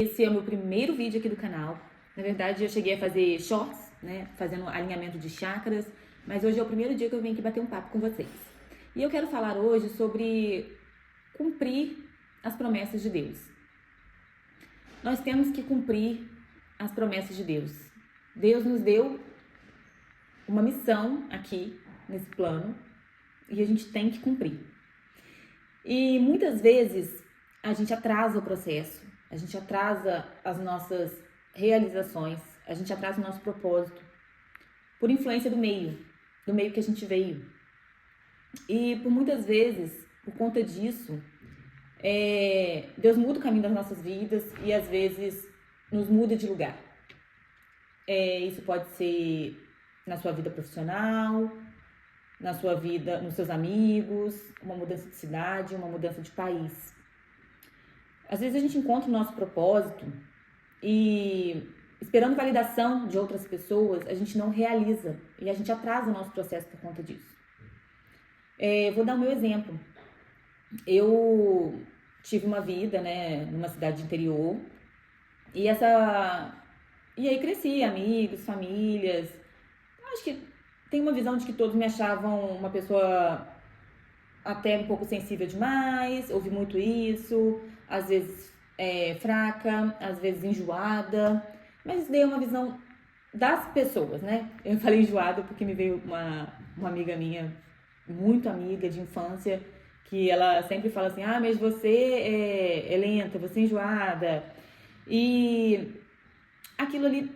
Esse é o meu primeiro vídeo aqui do canal. Na verdade, eu cheguei a fazer shorts, né, fazendo alinhamento de chakras, mas hoje é o primeiro dia que eu vim aqui bater um papo com vocês. E eu quero falar hoje sobre cumprir as promessas de Deus. Nós temos que cumprir as promessas de Deus. Deus nos deu uma missão aqui, nesse plano, e a gente tem que cumprir. E muitas vezes a gente atrasa o processo, a gente atrasa as nossas realizações, a gente atrasa o nosso propósito, por influência do meio que a gente veio. E por muitas vezes, por conta disso, Deus muda o caminho das nossas vidas e às vezes nos muda de lugar. Isso pode ser na sua vida profissional, na sua vida, nos seus amigos, uma mudança de cidade, uma mudança de país. Às vezes a gente encontra o nosso propósito e, esperando validação de outras pessoas, a gente não realiza e a gente atrasa o nosso processo por conta disso. Vou dar o meu exemplo. Eu tive uma vida, né, numa cidade de interior e aí cresci, amigos, famílias. Acho que tem uma visão de que todos me achavam uma pessoa até um pouco sensível demais, ouvi muito isso, às vezes fraca, às vezes enjoada, mas isso daí é uma visão das pessoas, né? Eu falei enjoada porque me veio uma amiga minha, muito amiga de infância, que ela sempre fala assim, mas você é lenta, você é enjoada, e aquilo ali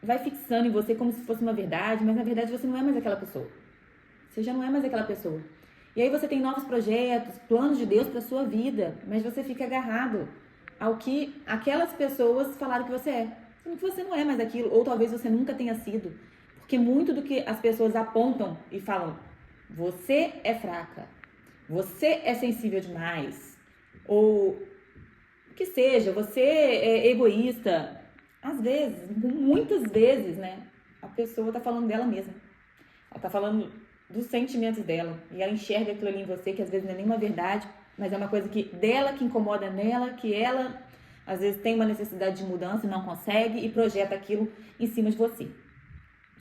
vai fixando em você como se fosse uma verdade, mas na verdade você não é mais aquela pessoa. Você já não é mais aquela pessoa. E aí você tem novos projetos, planos de Deus para sua vida, mas você fica agarrado ao que aquelas pessoas falaram que você é. Sendo que você não é mais aquilo, ou talvez você nunca tenha sido. Porque muito do que as pessoas apontam e falam, você é fraca, você é sensível demais, ou o que seja, você é egoísta. Às vezes, muitas vezes, né, a pessoa tá falando dela mesma. Ela tá falando dos sentimentos dela. E ela enxerga aquilo ali em você, que às vezes não é nenhuma verdade, mas é uma coisa dela que incomoda nela, que ela, às vezes, tem uma necessidade de mudança e não consegue, e projeta aquilo em cima de você.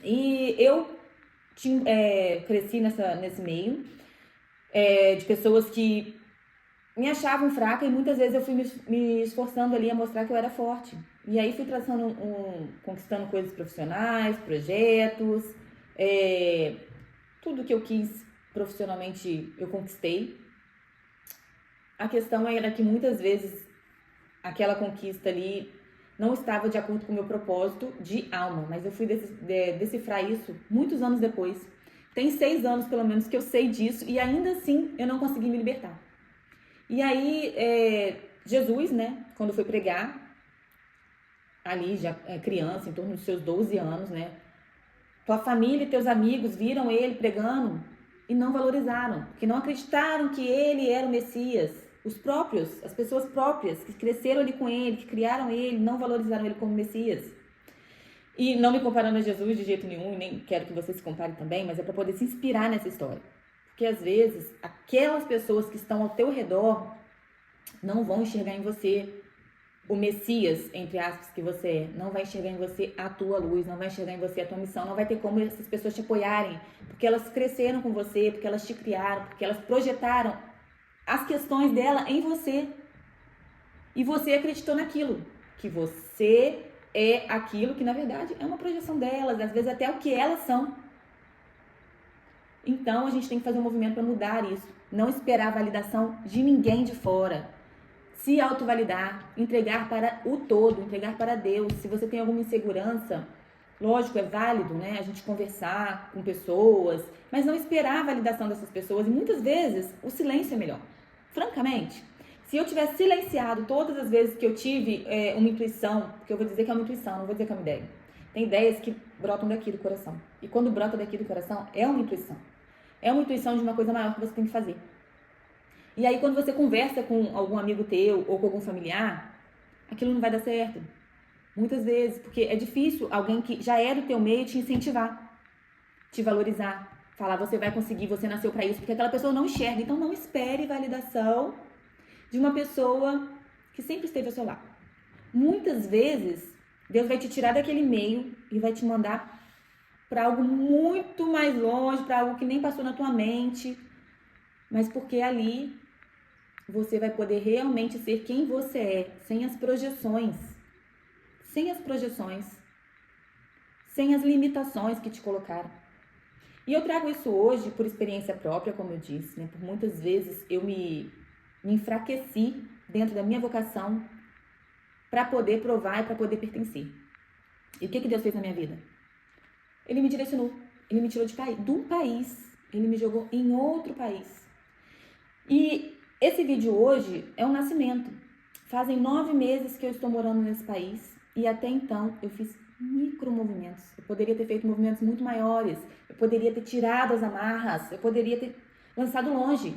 E eu cresci nesse meio de pessoas que me achavam fraca e muitas vezes eu fui me esforçando ali a mostrar que eu era forte. E aí fui conquistando coisas profissionais, projetos, tudo que eu quis profissionalmente eu conquistei. A questão era que muitas vezes aquela conquista ali não estava de acordo com o meu propósito de alma, mas eu fui decifrar isso muitos anos depois. Tem 6 anos pelo menos que eu sei disso e ainda assim eu não consegui me libertar. E aí, Jesus, né, quando foi pregar, ali já criança, em torno dos seus 12 anos, né, tua família e teus amigos viram ele pregando e não valorizaram, porque não acreditaram que ele era o Messias. As pessoas próprias que cresceram ali com ele, que criaram ele, não valorizaram ele como Messias. E não me comparando a Jesus de jeito nenhum, e nem quero que você se compare também, mas é para poder se inspirar nessa história. Porque às vezes, aquelas pessoas que estão ao teu redor não vão enxergar em você o Messias, entre aspas, que você é. Não vai enxergar em você a tua luz, não vai enxergar em você a tua missão, não vai ter como essas pessoas te apoiarem, porque elas cresceram com você, porque elas te criaram, porque elas projetaram as questões dela em você. E você acreditou naquilo, que você é aquilo que na verdade é uma projeção delas, às vezes até o que elas são. Então a gente tem que fazer um movimento para mudar isso, não esperar a validação de ninguém de fora. Se autovalidar, entregar para o todo, entregar para Deus. Se você tem alguma insegurança, lógico, é válido, né? A gente conversar com pessoas, mas não esperar a validação dessas pessoas. E muitas vezes o silêncio é melhor. Francamente, se eu tivesse silenciado todas as vezes que eu tive uma intuição, porque eu vou dizer que é uma intuição, não vou dizer que é uma ideia. Tem ideias que brotam daqui do coração. E quando brota daqui do coração, é uma intuição. É uma intuição de uma coisa maior que você tem que fazer. E aí, quando você conversa com algum amigo teu ou com algum familiar, aquilo não vai dar certo. Muitas vezes, porque é difícil alguém que já é do teu meio te incentivar, te valorizar, falar, você vai conseguir, você nasceu para isso, porque aquela pessoa não enxerga. Então, não espere validação de uma pessoa que sempre esteve ao seu lado. muitas vezes Deus vai te tirar daquele meio e vai te mandar para algo muito mais longe, para algo que nem passou na tua mente, mas porque ali você vai poder realmente ser quem você é, sem as projeções, sem as limitações que te colocaram. E eu trago isso hoje por experiência própria, como eu disse, né? Por muitas vezes eu me enfraqueci dentro da minha vocação para poder provar e para poder pertencer. E o que Deus fez na minha vida? Ele me direcionou, ele me tirou de um país, ele me jogou em outro país. E esse vídeo hoje é um nascimento. Fazem 9 meses que eu estou morando nesse país e até então eu fiz micromovimentos. Eu poderia ter feito movimentos muito maiores, eu poderia ter tirado as amarras, eu poderia ter lançado longe.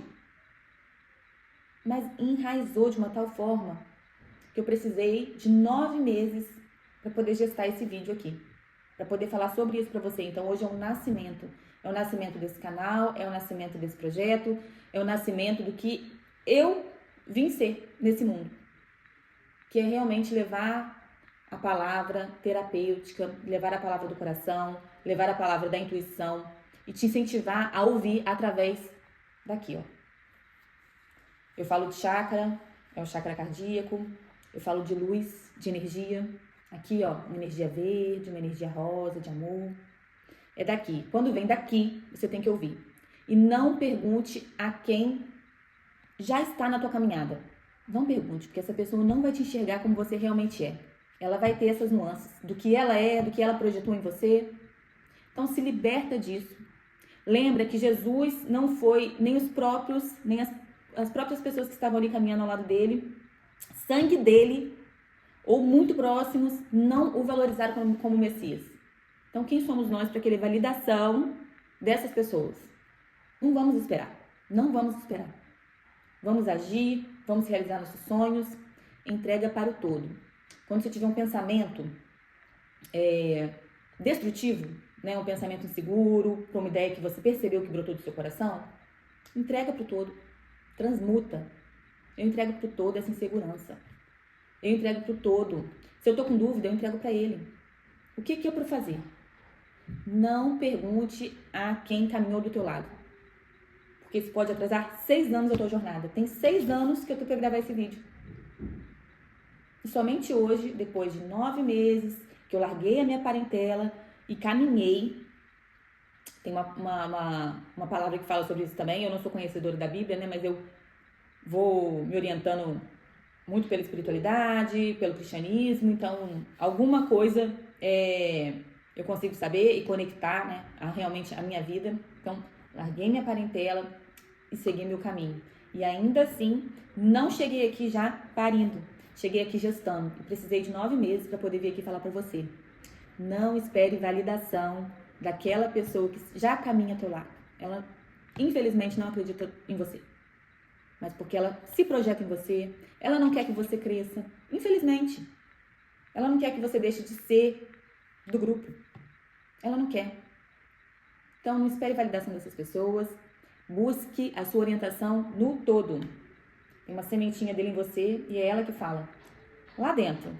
Mas enraizou de uma tal forma que eu precisei de 9 meses para poder gestar esse vídeo aqui, para poder falar sobre isso para você. Então hoje é um nascimento desse canal, é o nascimento desse projeto, é o nascimento do que eu vim ser nesse mundo, que é realmente levar a palavra terapêutica, levar a palavra do coração, levar a palavra da intuição e te incentivar a ouvir através daqui, ó. Eu falo de chakra, é o chakra cardíaco, eu falo de luz, de energia, aqui, ó, uma energia verde, uma energia rosa, de amor. É daqui. Quando vem daqui, você tem que ouvir. E não pergunte a quem já está na tua caminhada. Não pergunte, porque essa pessoa não vai te enxergar como você realmente é. Ela vai ter essas nuances do que ela é, do que ela projetou em você. Então se liberta disso. Lembra que Jesus não foi nem os próprios, nem as próprias pessoas que estavam ali caminhando ao lado dele, sangue dele, ou muito próximos, não o valorizaram como Messias. Então quem somos nós para querer validação dessas pessoas? Não vamos esperar. Vamos agir, vamos realizar nossos sonhos, entrega para o todo. Quando você tiver um pensamento destrutivo, né, um pensamento inseguro, uma ideia que você percebeu que brotou do seu coração, entrega para o todo, transmuta. Eu entrego para o todo essa insegurança. Eu entrego para o todo. Se eu estou com dúvida, eu entrego para ele. O que é para fazer? Não pergunte a quem caminhou do teu lado. Porque isso pode atrasar 6 anos a tua jornada. Tem 6 anos que eu tô para gravar esse vídeo. E somente hoje, depois de 9 meses, que eu larguei a minha parentela e caminhei. Tem uma palavra que fala sobre isso também. Eu não sou conhecedora da Bíblia, né? Mas eu vou me orientando muito pela espiritualidade, pelo cristianismo. Então, alguma coisa eu consigo saber e conectar, né, realmente a minha vida. Então, larguei minha parentela e segui meu caminho. E ainda assim, não cheguei aqui já parindo. Cheguei aqui gestando. E precisei de 9 meses para poder vir aqui falar para você. Não espere validação daquela pessoa que já caminha ao teu lado. Ela, infelizmente, não acredita em você. Mas porque ela se projeta em você, ela não quer que você cresça. Infelizmente. Ela não quer que você deixe de ser do grupo. Ela não quer. Então, não espere validação dessas pessoas. Busque a sua orientação no todo. Tem uma sementinha dele em você e é ela que fala. Lá dentro.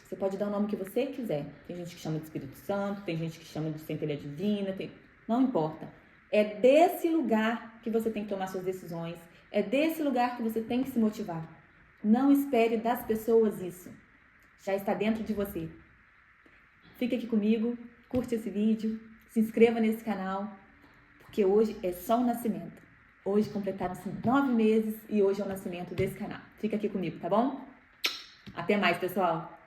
Você pode dar o nome que você quiser. Tem gente que chama de Espírito Santo, tem gente que chama de centelha divina, não importa. É desse lugar que você tem que tomar suas decisões. É desse lugar que você tem que se motivar. Não espere das pessoas isso. Já está dentro de você. Fica aqui comigo, curte esse vídeo, se inscreva nesse canal, porque hoje é só o nascimento. Hoje completaram-se 9 meses e hoje é o nascimento desse canal. Fica aqui comigo, tá bom? Até mais, pessoal!